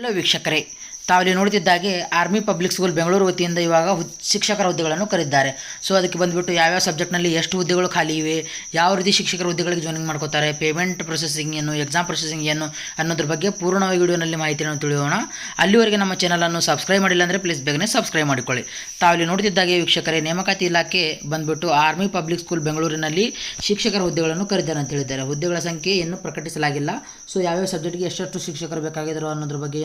Hello ವೀಕ್ಷಕರೇ, ತಾವಿಲ್ಲಿ ನೋಡ್ತಿದ್ದಾಗೆ army public school Bengaluru ವತಿಯಿಂದ ಇವಾಗ ಶಿಕ್ಷಕರ ಹುದ್ದೆಗಳನ್ನು ಕರೆದಿದ್ದಾರೆ. ಸೊ ಅದಕ್ಕೆ ಬಂದುಬಿಟ್ಟು ಯಾವ್ಯಾವ ಸಬ್ಜೆಕ್ಟ್ನಲ್ಲಿ ಎಷ್ಟು ಹುದ್ದೆಗಳು ಖಾಲಿ ಇವೆ, ಯಾವ ರೀತಿ ಶಿಕ್ಷಕರ ಹುದ್ದೆಗಳಿಗೆ ಜಾಯ್ನಿಂಗ್ ಮಾಡ್ಕೋತಾರೆ, ಪೇಮೆಂಟ್ ಪ್ರೊಸೆಸಿಂಗ್ ಏನು, ಎಕ್ಸಾಮ್ ಪ್ರೊಸೆಸಿಂಗ್ ಏನು ಅನ್ನೋದ್ರ ಬಗ್ಗೆ ಪೂರ್ಣ ವಿಡಿಯೋನಲ್ಲಿ ಮಾಹಿತಿಯನ್ನು ತಿಳಿಯೋಣ. ಅಲ್ಲಿವರೆಗೆ ನಮ್ಮ ಚಾನಲನ್ನು ಸಬ್ಸ್ಕ್ರೈಬ್ ಮಾಡಿಲ್ಲ ಅಂದರೆ ಪ್ಲೀಸ್ ಬೇಗನೆ ಸಬ್ಸ್ಕ್ರೈಬ್ ಮಾಡಿಕೊಳ್ಳಿ. ತಾವಿಲ್ಲಿ ನೋಡ್ತಿದ್ದಾಗೆ ವೀಕ್ಷಕರೇ, ನೇಮಕಾತಿ ಇಲಾಖೆ ಬಂದುಬಿಟ್ಟು ಆರ್ಮಿ ಪಬ್ಲಿಕ್ ಸ್ಕೂಲ್ ಬೆಂಗಳೂರಿನಲ್ಲಿ ಶಿಕ್ಷಕರ ಹುದ್ದೆಗಳನ್ನು ಕರೆದಿದ್ದಾರೆ ಅಂತ ಹೇಳಿದ್ದಾರೆ. ಹುದ್ದೆಗಳ ಸಂಖ್ಯೆ ಇನ್ನೂ ಪ್ರಕಟಿಸಲಾಗಿಲ್ಲ. ಸೊ ಯಾವ್ಯಾವ ಸಬ್ಜೆಕ್ಟ್ಗೆ ಎಷ್ಟೆಷ್ಟು ಶಿಕ್ಷಕರು ಬೇಕಾಗಿದ್ರು ಅನ್ನೋದ್ರ ಬಗ್ಗೆ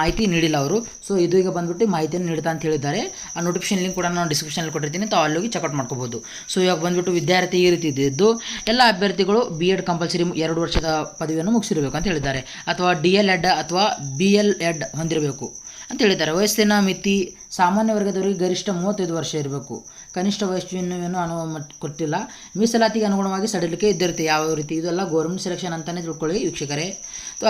ಮಾಹಿತಿ ನೀಡಿಲ್ಲ ಅವರು. ಸೊ ಇದು ಈಗ ಬಂದ್ಬಿಟ್ಟು ಮಾಹಿತಿಯನ್ನು ನೀಡ್ತಾ ಅಂತ ಹೇಳಿದ್ದಾರೆ. ಆ ನೋಟಿಫಿಕೇಶನ್ ಲಿಂಕ್ ಕೂಡ ನಾನು ಡಿಸ್ಕ್ರಿಪ್ಷನಲ್ಲಿ ಕೊಟ್ಟಿರ್ತೀನಿ, ತಾವು ಅಲ್ಲಿ ಹೋಗಿ ಚೆಕ್ಔಟ್ ಮಾಡ್ಕೋಬಹುದು. ಸೊ ಇವಾಗ ಬಂದ್ಬಿಟ್ಟು ವಿದ್ಯಾರ್ಥಿ ಈ ರೀತಿ ಇದ್ದು ಎಲ್ಲ ಅಭ್ಯರ್ಥಿಗಳು BEd ಕಂಪಲ್ಸರಿ 2 ವರ್ಷದ ಪದವಿಯನ್ನು ಮುಗಿಸಿರಬೇಕು ಅಂತ ಹೇಳಿದ್ದಾರೆ, ಅಥವಾ DLEd ಅಥವಾ BLEd ಹೊಂದಿರಬೇಕು ಅಂತ ಹೇಳಿದ್ದಾರೆ. ವಯಸ್ಸಿನ ಮಿತಿ ಸಾಮಾನ್ಯ ವರ್ಗದವರಿಗೆ ಗರಿಷ್ಠ 35 ವರ್ಷ ಇರಬೇಕು. ಕನಿಷ್ಠ ವಯಸ್ಸಿನ ಅನುಭವ ಕೊಟ್ಟಿಲ್ಲ. ಮೀಸಲಾತಿಗೆ ಅನುಗುಣವಾಗಿ ಸಡಿಲಿಕೆ ಇದ್ದಿರುತ್ತೆ. ಯಾವ ರೀತಿ ಇದೆಲ್ಲ ಗೌರ್ಮೆಂಟ್ ಸೆಲೆಕ್ಷನ್ ಅಂತಲೇ ತಿಳ್ಕೊಳ್ಳಿ ವೀಕ್ಷಕರೇ.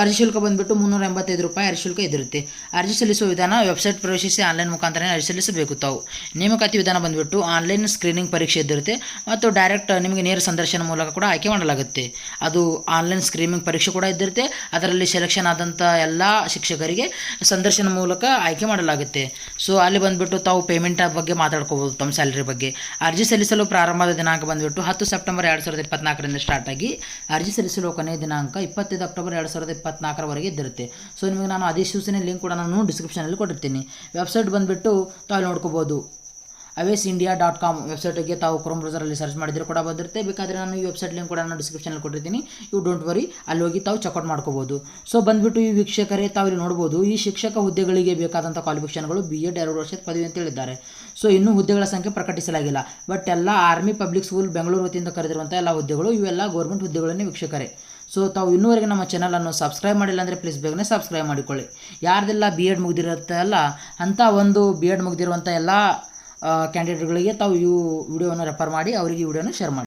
ಅರ್ಜಿ ಶುಲ್ಕ ಬಂದುಬಿಟ್ಟು ₹385 ಅರ್ಜಿ ಶುಲ್ಕ ಇದಿರುತ್ತೆ. ಅರ್ಜಿ ಸಲ್ಲಿಸುವ ವಿಧಾನ ವೆಬ್ಸೈಟ್ ಪ್ರವೇಶಿಸಿ ಆನ್ಲೈನ್ ಮುಖಾಂತರ ಅರ್ಜಿ ಸಲ್ಲಿಸಬೇಕು. ತಾವು ನೇಮಕಾತಿ ವಿಧಾನ ಬಂದುಬಿಟ್ಟು ಆನ್ಲೈನ್ ಸ್ಕ್ರೀನಿಂಗ್ ಪರೀಕ್ಷೆ ಇದ್ದಿರುತ್ತೆ ಮತ್ತು ಡೈರೆಕ್ಟ್ ನಿಮಗೆ ನೇರ ಸಂದರ್ಶನ ಮೂಲಕ ಕೂಡ ಆಯ್ಕೆ ಮಾಡಲಾಗುತ್ತೆ. ಅದು ಆನ್ಲೈನ್ ಸ್ಕ್ರೀನಿಂಗ್ ಪರೀಕ್ಷೆ ಕೂಡ ಇದ್ದಿರುತ್ತೆ. ಅದರಲ್ಲಿ ಸೆಲೆಕ್ಷನ್ ಆದಂಥ ಎಲ್ಲ ಶಿಕ್ಷಕರಿಗೆ ಸಂದರ್ಶನ ಮೂಲಕ ಆಯ್ಕೆ ಮಾಡಲಾಗುತ್ತೆ. ಸೊ ಅಲ್ಲಿ ಬಂದುಬಿಟ್ಟು ತಾವು ಪೇಮೆಂಟ್ ಬಗ್ಗೆ ಮಾತಾಡ್ಕೋಬೋದು, ತಮ್ಮ ಸ್ಯಾಲರಿ ಬಗ್ಗೆ. ಅರ್ಜಿ ಸಲ್ಲಿಸಲು ಪ್ರಾರಂಭದ ದಿನಾಂಕ ಬಂದುಬಿಟ್ಟು 10 ಸೆಪ್ಟೆಂಬರ್ 2024ರಿಂದ ಸ್ಟಾರ್ಟ್ ಆಗಿ ಅರ್ಜಿ ಸಲ್ಲಿಸಲು ಕೊನೆಯ ದಿನಾಂಕ 25 ಅಕ್ಟೋಬರ್ 2024ರವರೆಗೆ ಇದ್ದಿರುತ್ತೆ. ಸೊ ನಿಮಗೆ ನಾನು ಅಧಿಸೂಚನೆ ಲಿಂಕ್ ಕೂಡ ನಾನು ಡಿಸ್ಕ್ರಿಪ್ಷನಲ್ಲಿ ಕೊಟ್ಟಿರ್ತೀನಿ. ವೆಬ್ಸೈಟ್ ಬಂದುಬಿಟ್ಟು ತಾವು ನೋಡ್ಕೋಬೋದು. awesindia.com ವೆಬ್ಸೈಟಿಗೆ ತಾವು ಕ್ರೋಮ್ ಬ್ರೌಸರಲ್ಲಿ ಸರ್ಚ್ ಮಾಡಿದರೆ ಕೂಡ ಬಂದಿರುತ್ತೆ. ಬೇಕಾದರೆ ನಾನು ಈ ವೆಬ್ಸೈಟ್ ಲಿಂಕ್ ಕೂಡ ನಾನು ಡಿಸ್ಕ್ರಿಪ್ಷನಲ್ಲಿ ಕೊಟ್ಟಿರ್ತೀನಿ. ಯು ಡೋಂಟ್ ವರಿ, ಅಲ್ಲಿ ಹೋಗಿ ತಾವು ಚೆಕ್ಔಟ್ ಮಾಡ್ಕೋಬೋದು. ಸೊ ಬಂದುಬಿಟ್ಟು ಈ ವೀಕ್ಷಕರೇ, ತಾವು ಇಲ್ಲಿ ನೋಡ್ಬೋದು, ಈ ಶಿಕ್ಷಕ ಹುದ್ದೆಗಳಿಗೆ ಬೇಕಾದಂಥ ಕ್ವಾಲಿಫಿಕೇಷನ್ಗಳು BEd 2 ವರ್ಷದ ಪದವಿ ಅಂತ ಹೇಳಿದ್ದಾರೆ. ಸೊ ಇನ್ನೂ ಹುದ್ದೆಗಳ ಸಂಖ್ಯೆ ಪ್ರಕಟಿಸಲಾಗಿಲ್ಲ. ಬಟ್ ಎಲ್ಲ ಆರ್ಮಿ ಪಬ್ಲಿಕ್ ಸ್ಕೂಲ್ ಬೆಂಗಳೂರು ವತಿಯಿಂದ ಕರೆದಿರುವಂಥ ಎಲ್ಲ ಹುದ್ದೆಗಳು ಇವೆಲ್ಲ ಗೌರ್ಮೆಂಟ್ ಹುದ್ದೆಗಳನ್ನೇ ವೀಕ್ಷಕರೇ. ಸೊ ತಾವು ಇನ್ನೂವರೆಗೆ ನಮ್ಮ ಚಾನಲನ್ನು ಸಬ್ಸ್ಕ್ರೈಬ್ ಮಾಡಿಲ್ಲ ಅಂದರೆ ಪ್ಲೀಸ್ ಬೇಗನೆ ಸಬ್ಸ್ಕ್ರೈಬ್ ಮಾಡಿಕೊಳ್ಳಿ. ಯಾರ್ದೆಲ್ಲ BEd ಮುಗಿದಿರುತ್ತಲ್ಲ ಅಂಥ ಒಂದು BEd ಮುಗಿದಿರುವಂಥ ಎಲ್ಲ ಕ್ಯಾಂಡಿಡೇಟ್ಗಳಿಗೆ ತಾವು ಈ ವಿಡಿಯೋವನ್ನು ರೆಫರ್ ಮಾಡಿ ಅವರಿಗೆ ಈ ವಿಡಿಯೋನ ಶೇರ್ ಮಾಡಿ.